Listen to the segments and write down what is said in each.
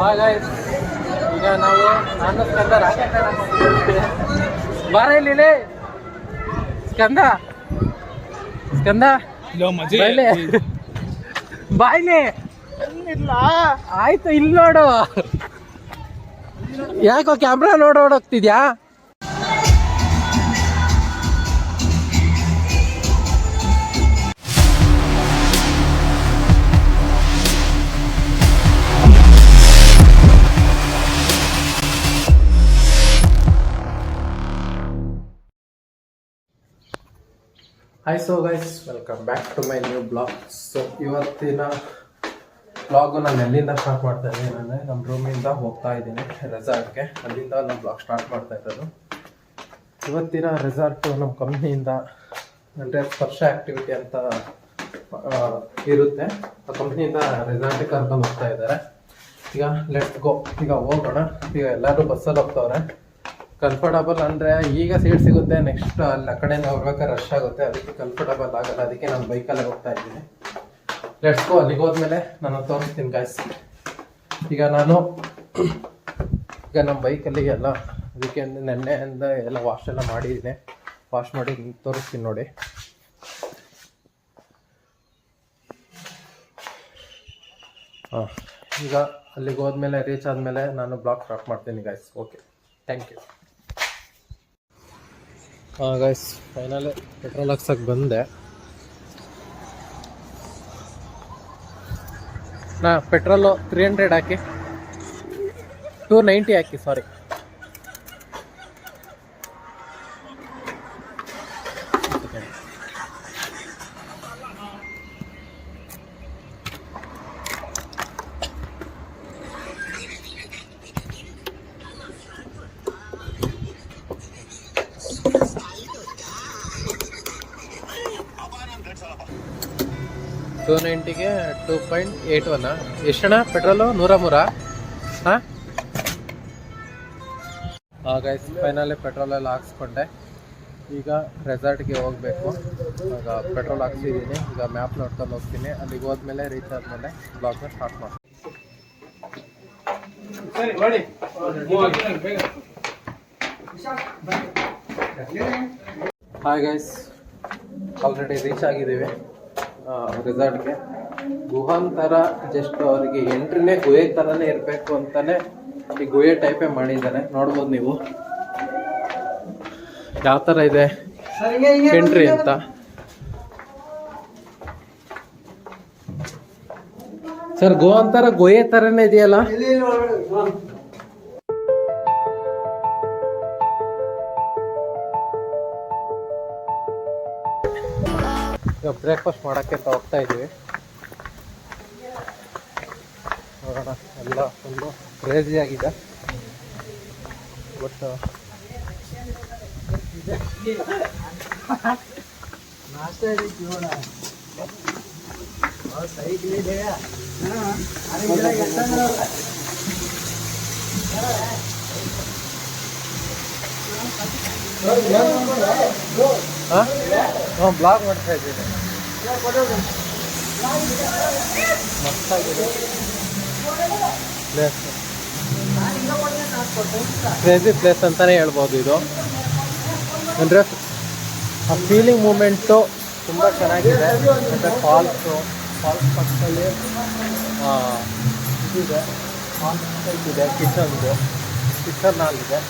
ಹಾಗಾಯ್ತು ಈಗ ನಾನು ಬಾರ ಇಲ್ಲಿ ಸ್ಕಂದ ಬಾಯ್ಲಿ ಆಯ್ತು ಇಲ್ಲಿ ನೋಡು ಯಾಕೋ ಕ್ಯಾಮ್ರಾ ನೋಡೋಗ್ತಿದ್ಯಾ hi so guys welcome back to my new blog. So ಇವತ್ತಿನ ಬ್ಲಾಗು ನಾನು ಎಲ್ಲಿಂದ ಸ್ಟಾರ್ಟ್ ಮಾಡ್ತಾ ಇದ್ದೀನಿ ಅಂದರೆ ನಮ್ಮ ರೂಮಿಂದ ಹೋಗ್ತಾ ಇದ್ದೀನಿ ರೆಸಾರ್ಟ್ಗೆ. ಅಲ್ಲಿಂದ ನಮ್ಮ ಬ್ಲಾಗ್ ಸ್ಟಾರ್ಟ್ ಮಾಡ್ತಾ ಇರೋದು. ಇವತ್ತಿನ ರೆಸಾರ್ಟು ನಮ್ಮ ಕಂಪ್ನಿಯಿಂದ ಅಂದರೆ ಸ್ಪರ್ಶ ಆ್ಯಕ್ಟಿವಿಟಿ ಅಂತ ಇರುತ್ತೆ. ಆ ಕಂಪ್ನಿಯಿಂದ ರೆಸಾರ್ಟಿಗೆ ಕರ್ಕೊಂಡು ಹೋಗ್ತಾ ಇದ್ದಾರೆ. ಈಗ ಲೆಟ್ಸ್ ಗೋ, ಈಗ ಹೋಗೋಣ. ಈಗ ಎಲ್ಲರೂ ಬಸ್ಸಲ್ಲಿ ಹೋಗ್ತವ್ರೆ. ಕಂಫರ್ಟಬಲ್ ಅಂದರೆ ಈಗ ಸೀಟ್ ಸಿಗುತ್ತೆ, ನೆಕ್ಸ್ಟ್ ಅಲ್ಲಿ ಆ ಕಡೆಯಿಂದ ಹೋಗ್ಬೇಕಾದ್ರೆ ರಶ್ ಆಗುತ್ತೆ, ಅದಕ್ಕೆ ಕಂಫರ್ಟಬಲ್ ಆಗಲ್ಲ. ಅದಕ್ಕೆ ನಾನು ಬೈಕಲ್ಲೇ ಹೋಗ್ತಾ ಇದ್ದೀನಿ. Let's go. ಅಲ್ಲಿಗೆ ಹೋದ್ಮೇಲೆ ನಾನು ತೋರಿಸ್ತೀನಿ ಗಾಯ್ಸ್. ಈಗ ನಮ್ಮ ಬೈಕಲ್ಲಿ ಎಲ್ಲ ಅದಕ್ಕೆ ನೆನ್ನೆಯಿಂದ ಎಲ್ಲ ವಾಶ್ ಎಲ್ಲ ಮಾಡಿದ್ದೀನಿ. ವಾಶ್ ಮಾಡಿ ತೋರಿಸ್ತೀನಿ ನೋಡಿ. ಹಾಂ, ಈಗ ಅಲ್ಲಿಗೆ ಹೋದ್ಮೇಲೆ ರೀಚ್ ಆದಮೇಲೆ ನಾನು ಬ್ಲಾಗ್ ಸ್ಟಾರ್ಟ್ ಮಾಡ್ತೀನಿ guys. Okay, thank you. Guys finally petrol ಹಾಕ್ಸಕ್ಕೆ ಬಂದೆ. ಪೆಟ್ರೋಲು 300 ಹಾಕಿ, 290 ಹಾಕಿ, ಸಾರಿ. $290ಗೆ 2.81. ಎಷ್ಟಣ್ಣ ಪೆಟ್ರೋಲು? 103. ಹಾಂ ಗೈಸ್ ಫೈನಲಿ ಪೆಟ್ರೋಲೆಲ್ಲ ಹಾಕ್ಸ್ಕೊಂಡೆ. ಈಗ ರೆಸಾರ್ಟ್ಗೆ ಹೋಗಬೇಕು. ಈಗ ಪೆಟ್ರೋಲ್ ಹಾಕ್ಸಿದ್ದೀನಿ. ಈಗ ಮ್ಯಾಪ್ ನೋಡ್ಕೊಂಡು ಹೋಗ್ತೀನಿ. ಅಲ್ಲಿಗೆ ಹೋದ್ಮೇಲೆ ರೀಚ್ ಆದಮೇಲೆ ಬ್ಲಾಗ್ನ ಸ್ಟಾರ್ಟ್ ಮಾಡ್ತೀನಿ. ಹಾಯ್ ಗೈಸ್, ಆಲ್ರೆಡಿ ರೀಚ್ ಆಗಿದ್ದೀವಿ ರೆಸಾರ್ಟ್ಗೆ. ಗುಹಾಂತರ ಜಸ್ಟ್ ಅವರಿಗೆ ಎಂಟ್ರಿನೇ ಗುಹೆ ಥರನೇ ಇರಬೇಕು ಅಂತಾನೆ ಈ ಗುಹೆ ಟೈಪೇ ಮಾಡಿದ್ದಾರೆ. ನೋಡ್ಬೋದು ನೀವು ಯಾವ ಥರ ಇದೆ ಎಂಟ್ರಿ ಅಂತ. ಸರ್ ಗುಹಾಂತರ ಗುಹೆ ಥರನೇ ಇದೆಯಲ್ಲ? ಈಗ ಬ್ರೇಕ್ಫಾಸ್ಟ್ ಮಾಡೋಕ್ಕೆ ಅಂತ ಹೋಗ್ತಾ ಇದ್ದೀವಿ. ನೋಡೋಣ, ಎಲ್ಲ ಫುಲ್ಲು ಕ್ರೇಜಿ ಆಗಿದೆ. ಬಟ್ ಹಾಂ ಬ್ಲಾಗ್ ಮಾಡ್ತಾ ಇದ್ದೀನಿ. ಮಸ್ತಾಗಿದೆ ಪ್ಲೇಸ್, ಕ್ರೇಜಿ ಪ್ಲೇಸ್ ಅಂತಲೇ ಹೇಳ್ಬೋದು ಇದು. ಅಂದರೆ ಆ ಫೀಲಿಂಗ್ ಮೂಮೆಂಟು ತುಂಬ ಚೆನ್ನಾಗಿದೆ. ಮತ್ತು ಫಾಲ್ಸ್ ಪಕ್ಕದಲ್ಲಿ ಇದಿದೆ, ಫಾಲ್ಸ್ ಟೈಪ್ ಇದೆ. ಕಿಚನ್ ಹಾಲ್ ಇದೆ.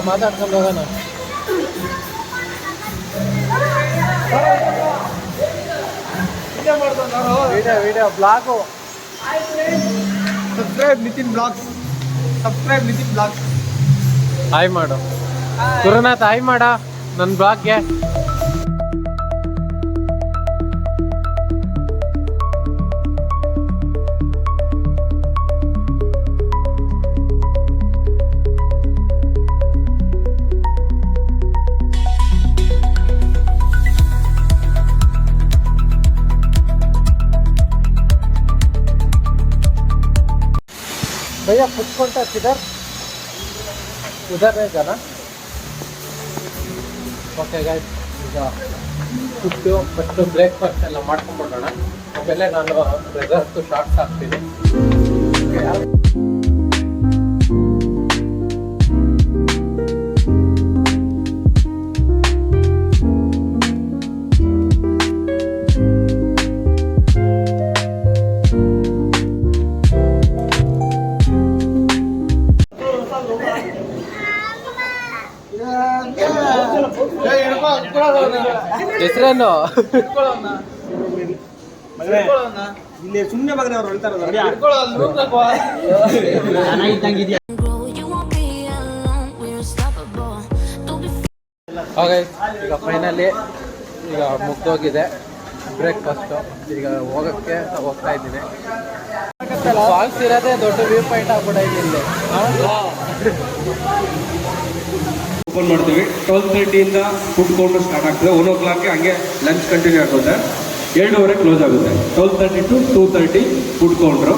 ಮಾತಾಡ್ಕೊಂಡು ಹೋಗೋಣ. Video blog. Subscribe Nitin blogs. Hi ಮಾಡು ಗುರುನಾಥ್, ಹಾಯ್ ಮಾಡ ನನ್ನ ಬ್ಲಾಗ್ಗೆ. भैया कुछ कौनटा किधर उधर नहीं जाना. ओके गाइस, ಈಗ ಫುಡ್ಡು ಫಸ್ಟು ಬ್ರೇಕ್ಫಾಸ್ಟ್ ಎಲ್ಲ ಮಾಡ್ಕೊಂಡ್ಬಿಡೋಣ. ಆಮೇಲೆ ನಾನು ರೆಸಾರ್ಟ್ದು ಶಾರ್ಟ್ಸ್ ಹಾಕ್ತೀನಿ. ಹೆಸರೇನು ಇಲ್ಲಿ ಸುಮ್ಮನೆ ಮಗನೇ ಅವ್ರು ಹೇಳ್ತಾರೆ. ಈಗ ಫೈನಲಿ ಈಗ ಮುಗ್ದೋಗಿದೆ ಬ್ರೇಕ್ಫಾಸ್ಟು. ಈಗ ಹೋಗೋಕ್ಕೆ ಹೋಗ್ತಾ ಇದ್ದೀನಿ. ಫಾಲ್ಸ್ ಇರೋದೇ ದೊಡ್ಡ ವ್ಯೂ ಪಾಯಿಂಟ್ ಆಗ್ಬಿಟ್ಟೈತೆ ಇಲ್ಲಿ. ಓಪನ್ ಮಾಡ್ತೀವಿ. 12:30 ಫುಡ್ ಕೌಂಟರ್ ಸ್ಟಾರ್ಟ್ ಆಗ್ತದೆ. 1 o'clock ಹಂಗೆ ಲಂಚ್ ಕಂಟಿನ್ಯೂ ಆಗುತ್ತೆ. 2:30 ಕ್ಲೋಸ್ ಆಗುತ್ತೆ. 12:30 to 2:30 ಫುಡ್ ಕೌಂಟ್ರು.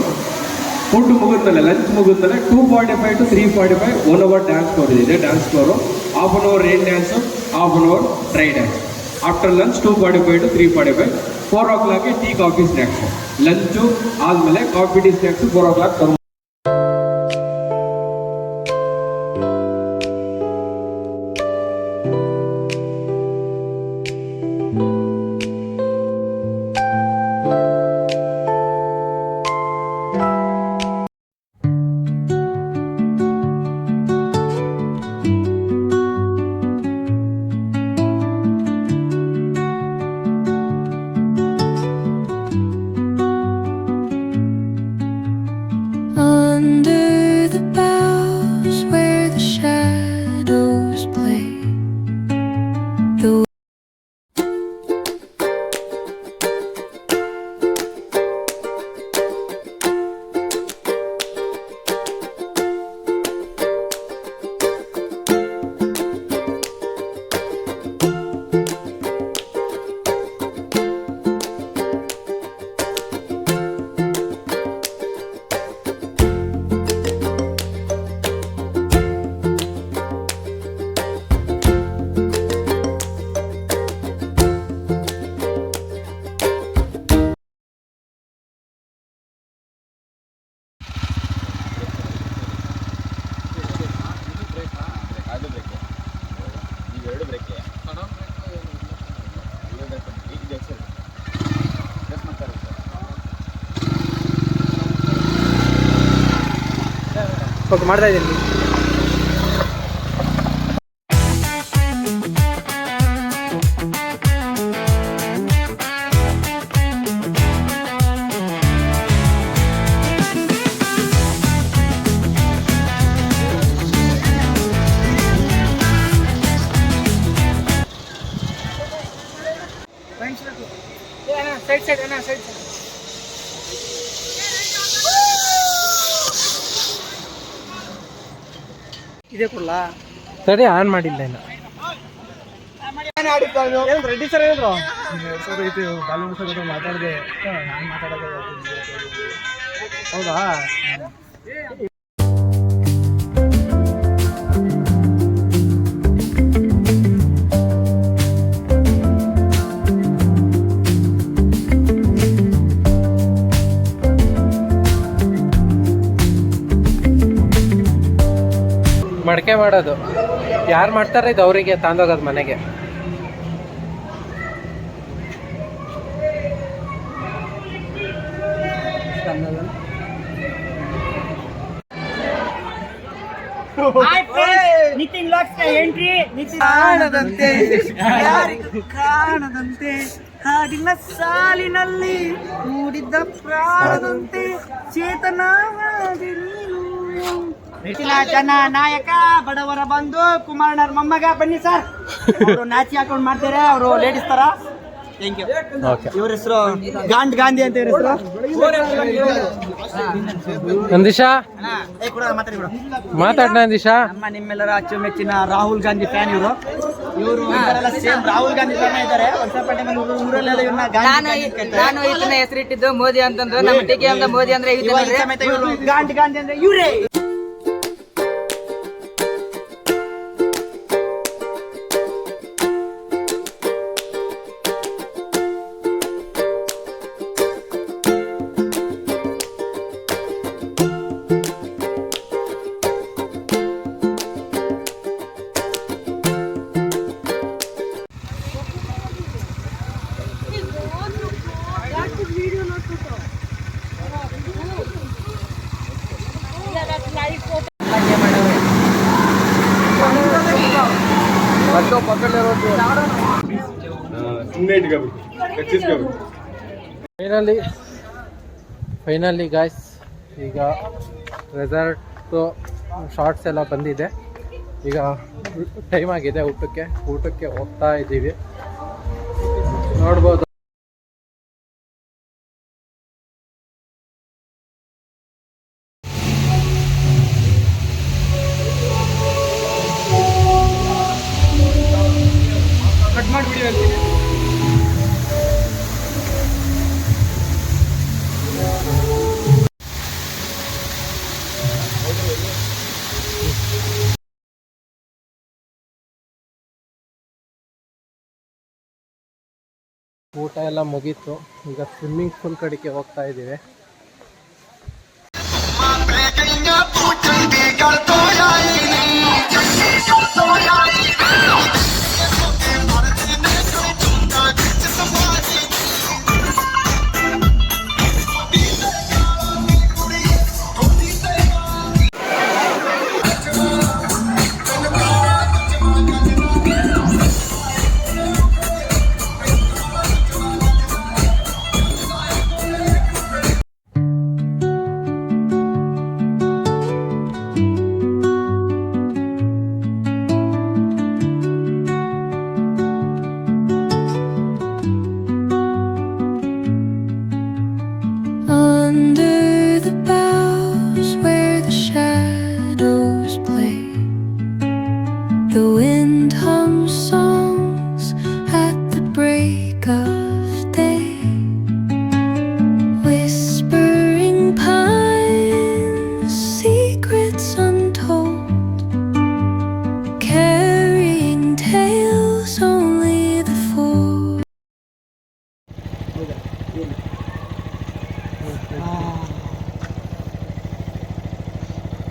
ಫುಡ್ ಮುಗಿದ್ಮೇಲೆ ಲಂಚ್ ಮುಗಿದ್ಮೇಲೆ 2:45 to 3:45 1 hour ಡ್ಯಾನ್ಸ್ ಫ್ಲೋರ್ ಇದೆ. Dance floor 1/2 hour rain dance, 1/2 hour dry dance. After lunch 2:45 to 3:45 4 o'clock tea coffee snacks. Lunch ಆದಮೇಲೆ coffee tea snacks 4 o'clock ತಗೊಂಡು under the boughs where the shadows play. The ಮಾಡ್ತಾ ಇದ್ದೀನಿ. ಇದೇ ಕೊಡ್ಲಾ? ಸರಿ, on ಮಾಡಿಲ್ಲ ಇನ್ನು. Reddy sir ಹೇಳಿದ್ರು ಸರ್ ಇದು ಬಾಲಿವುಡ್ ಸರ್ ಮಾತಾಡಿದೆ. ನಾನು ಮಾತಾಡೋದು ಹೌದಾ? ಮಡಕೆ ಮಾಡೋದು ಯಾರು ಮಾಡ್ತಾರೆ, ಇದು ಅವರಿಗೆ ತಾಂದೋಗೋದು ಮನೆಗೆ. ನಿತಿನ್ ಲಾಕ್ಸ್ ಎಂಟ್ರಿ. ಕಾಣದಂತೆ ಯಾರಿಗೂ ಕಾಣದಂತೆ ಹಾಡಿನ ಸಾಲಿನಲ್ಲಿ ಮೂಡಿದ್ದ ಪ್ರಾಣದಂತೆ ಚೇತನವಾದಿ ನೀನು. ಜನ ನಾಯಕ ಬಡವರ ಬಂಧು ಕುಮಾರಣ್ಣರ ಮೊಮ್ಮಗ. ಬನ್ನಿ ಸರ್, ಅವರು ನಾಚಿ ಹಾಕೊಂಡು ಮಾಡ್ತಾರೆ. ಅವರು ಲೇಡೀಸ್ ತರ. Thank you. ಇವ್ರ ಹೆಸರು ಗಾಂಧಿ ಅಂತ. ಇವ್ರ ಹೆಸರು ನಂದಿಶಾ. ಮಾತಾಡ ನಂದಿಶಾ. ನಮ್ಮ ನಿಮ್ಮೆಲ್ಲರ ಅಚ್ಚುಮೆಚ್ಚಿನ ರಾಹುಲ್ ಗಾಂಧಿ ಫ್ಯಾನ್ ಇವರು. ಇವರು ಸೇಮ್ ರಾಹುಲ್ ಗಾಂಧಿ ಫ್ಯಾನ್ ಇದ್ದಾರೆ. ಊರಲ್ಲೆಲ್ಲ ಇವ್ರನ್ನ ನಾನು ಇದನ್ನ ಹೆಸರಿಟ್ಟಿದ್ದು ಮೋದಿ ಅಂತಂದ್ರೆ, ನಮ್ಮ ಟಿಕೆ ಅಂತ ಮೋದಿ ಅಂದ್ರೆ ಸಮೇತ ಇವರು ಗಾಂಧಿ ಅಂದ್ರೆ ಇವರೇ. ಸುಮ್ಮನೆ ಇಟ್ಕೋಬೇಕು, ಕಚ್ಚಿಸ್ಕೋಬೇಕು. ಫೈನಲಿ ಗಾಯ್ಸ್, ಈಗ ರೆಸಾರ್ಟು ಶಾರ್ಟ್ಸ್ ಎಲ್ಲ ಬಂದಿದೆ. ಈಗ ಟೈಮ್ ಆಗಿದೆ ಊಟಕ್ಕೆ ಹೋಗ್ತಾ ಇದ್ದೀವಿ. ನೋಡ್ಬೋದು ಕಟ್ ಮಾಡಿಬಿಡಿ ಅಂತೀನಿ. ಊಟ ಎಲ್ಲ ಮುಗೀತು. ಈಗ ಸ್ವಿಮ್ಮಿಂಗ್ ಪೂಲ್ ಕಡೆಗೆ ಹೋಗ್ತಾ ಇದ್ದೀವಿ. Under the boughs where the shadows play, the wind hums songs at the break of day. Whispering pines, secrets untold, carrying tales only the fool.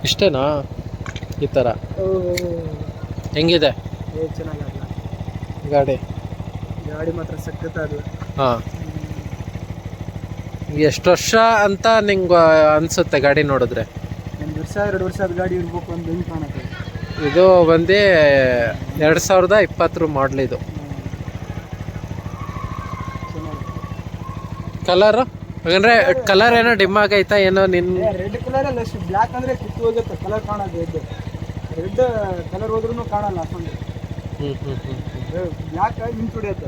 ಇಷ್ಟೇನಾ? ಈ ಥರ ಹೆಂಗಿದೆ ಚೆನ್ನಾಗಲ್ಲ ಗಾಡಿ? ಗಾಡಿ ಮಾತ್ರ ಸಖತ್ತಾದ. ಹಾಂ, ಎಷ್ಟು ವರ್ಷ ಅಂತ ನಿಂಗೆ ಅನಿಸುತ್ತೆ ಗಾಡಿ ನೋಡಿದ್ರೆ? 1 ವರ್ಷ 2 ವರ್ಷದ ಗಾಡಿ ಇರ್ಬೇಕು ಅಂತ ಹೆಂಗೆ ಕಾಣುತ್ತೆ. ಇದು ಬಂದು 2020 ಮಾಡಲ್. ಇದು ಕಲರು ಹಾಗಂದ್ರೆ ಕಲರ್ ಏನೋ ಡಿಮ್ ಆಗೈತಾ ಏನೋ? ರೆಡ್ ಕಲರ್ ಅಲ್ಲ, ಬ್ಲ್ಯಾಕ್ ಅಂದ್ರೆ ಕಿತ್ತು ಹೋಗುತ್ತೆ ಕಲರ್ ಕಾಣೋದು. ರೆಡ್ ಕಲರ್ ಹೋದ್ರೂ ಕಾಣಲ್ಲ ಹಾಕೊಂಡು. ಬ್ಲ್ಯಾಕ್ ಆಗಿ ನಿಂತು ಹೊಡಿಯುತ್ತೆ.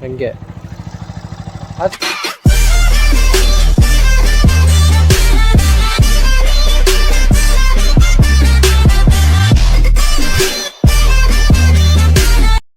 ಹಂಗೆ ಅದು